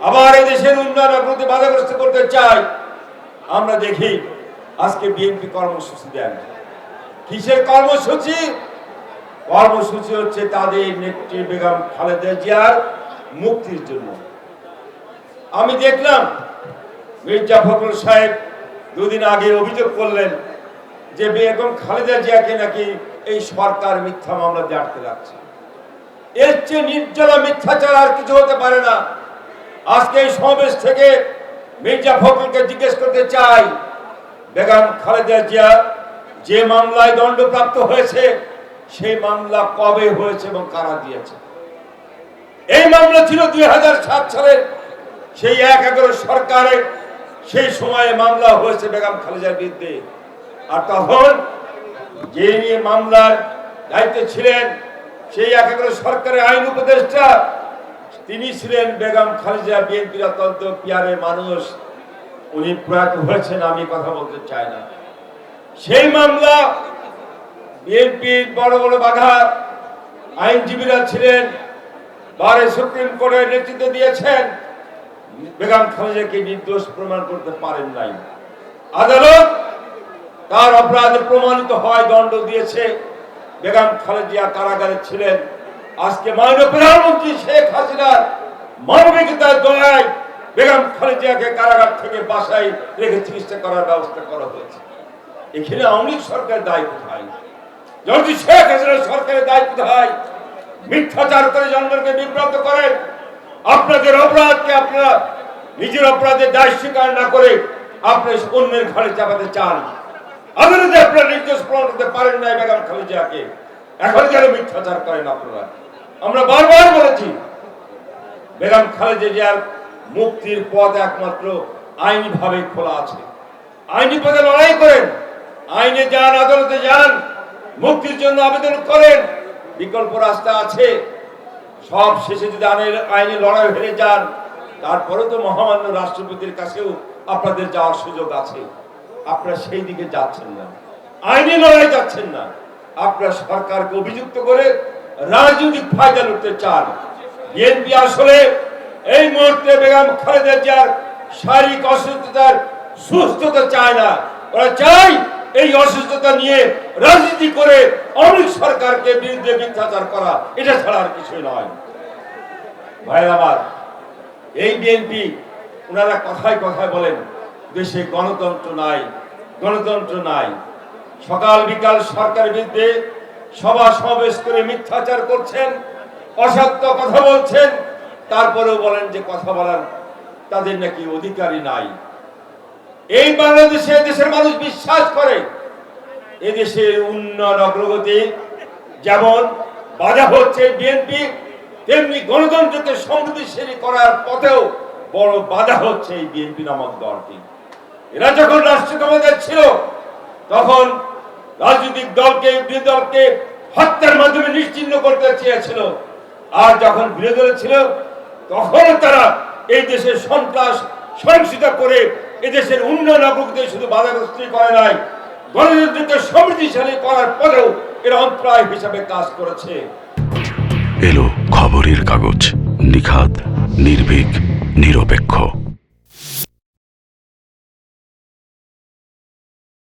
আবার এই দেশের উন্নয়ন অগ্রগতি বাধাগ্রস্ত করতে চায়। আমরা দেখি আজকে বিএনপি কর্মসূচি দেন। কিসের কর্মসূচি? কর্মসূচি হচ্ছে তাদের নেত্রী বেগম খালেদা জিয়ার মুক্তির জন্য। আমি দেখলাম মির্জা ফখরুল সাহেব দুদিন আগে অভিযোগ করলেন যে বেগম খালেদা জিয়াকে নাকি এই সরকার মিথ্যা মামলা দিয়ে আটকে রাখছে। এর চেয়ে নির্জলা মিথ্যাচার আর কিছু হতে পারে না। আজকে এই সমাবেশ থেকে মির্জা ফখরুলকে জিজ্ঞেস করতে চাই, বেগম খালেদা জিয়া যে মামলায় দণ্ডপ্রাপ্ত হয়েছে সেই মামলা কবে হয়েছে এবং কারা দিয়েছে? এই মামলা ছিল 2007 সালের সেই 1/11 সরকারের সেই সময়ে মামলা হয়েছে বেগম খালেদার বিরুদ্ধে। আর তখন যে নিয়ে মামলার দায়িত্বে ছিলেন সেই 1/11 সরকারের আইন উপদেষ্টা, তিনি ছিলেন বেগম খালেদা। বিএনপির অত্যন্ত পিয়ারের মানুষ, উনি প্রয়াত হয়েছেন, আমি কথা বলতে চাই না। সেই মামলা বিএনপির বড় বড় বাধা আইনজীবীরা ছিলেন, বারে সুপ্রিম কোর্টের নেতৃত্ব দিয়েছেন, বেগম খালেদাকে নির্দোষ প্রমাণ করতে পারেন নাই। আদালত তার অপরাধ প্রমাণিত হয়, দণ্ড দিয়েছে। বেগম খালেদা কারাগারে ছিলেন। আজকে মাননীয় প্রধানমন্ত্রী শেখ হাসিনার মানবিকতার দয়ায় বেগম খালেদাকে কারাগার থেকে বাসায় রেখে চিকিৎসা করার ব্যবস্থা করা হয়েছে। এখানে আওয়ামী লীগ সরকারের দায় কোথায়? যদি শেখ হাসিনার সরকারের দায় কোথায়? মিথ্যাচার করে জনগণকে বিভ্রান্ত করেন। আপনাদের অপরাধকে আপনারা নিজের অপরাধের দায় স্বীকার না করে আপনি অন্যের ঘাড়ে চাপাতে চান। আদালতে আপনারা নির্দোষ প্রমাণ করতে পারেন না বেগম খালেদাকে, এখন কেন মিথ্যাচার করেন আপনারা? আমরা বারবার বলেছি বেগম খালেদা জিয়ার মুক্তির পথ একমাত্র আইনি ভাবে খোলা আছে। আইনি পথে লড়াই করেন, আইনে যান, আদালতে যান, মুক্তির জন্য আবেদন করেন। বিকল্প রাস্তা আছে। সব শেষে যদি আইনি লড়াই হেরে যান, তারপরে তো মহামান্য রাষ্ট্রপতির কাছেও আপনাদের যাওয়ার সুযোগ আছে। আপনারা সেই দিকে যাচ্ছেন না, আইনি লড়াই যাচ্ছেন না। আপনারা সরকারকে অভিযুক্ত করে রাজনৈতিক ফায়দা লুটতে চান। বিএনপি আসলে এই মুহূর্তে বেগম খালেদা জিয়ার শারীরিক অসুস্থতার সুস্থতা চায় না। ওরা চায় এই অসুস্থতা নিয়ে রাজনীতি করে অনেক সরকারকে বিরুদ্ধে মিথ্যাচার করা, এটা ছাড়া আর কিছুই নয়। ভাই আমার, এই বিএনপি ওনারা কথায় কথায় বলেন দেশে গণতন্ত্র নাই, গণতন্ত্র নাই। সকাল বিকাল সরকারের বিরুদ্ধে সভা সমাবেশ করে মিথ্যাচার করছেন, অসত্য কথা বলছেন, তারপরেও বলেন যে কথা বলার তাদের নাকি অধিকারই নাই। এই বাংলাদেশে দেশের মানুষ বিশ্বাস করে এদেশের উন্নয়ন অগ্রগতি যেমন বাধা হচ্ছে বিএনপি, তেমনি গণতন্ত্রকে সমৃদ্ধিশালী করার পথেও বড় বাধা হচ্ছে এই বিএনপি নামক দলটি। এরা যখন রাষ্ট্র ক্ষমতায় ছিল তখন রাজনৈতিক দলকে, বিরোধী দলকে হত্যার মাধ্যমে নিশ্চিহ্ন করতে চেয়েছিল। আর যখন বিরোধী দল ছিল তখন তারা এই দেশের সন্ত্রাস সহিংসতা করে এদেশের উন্নয়ন অগ্রগতি শুধু বাধাগ্রস্ত করে নাই, গণতন্ত্রকে সমৃদ্ধিশালী করার পরেও এরা অন্তরায় হিসাবে কাজ করেছে। এলো খবরের কাগজ, নিখাত, নির্ভীক, নিরপেক্ষ।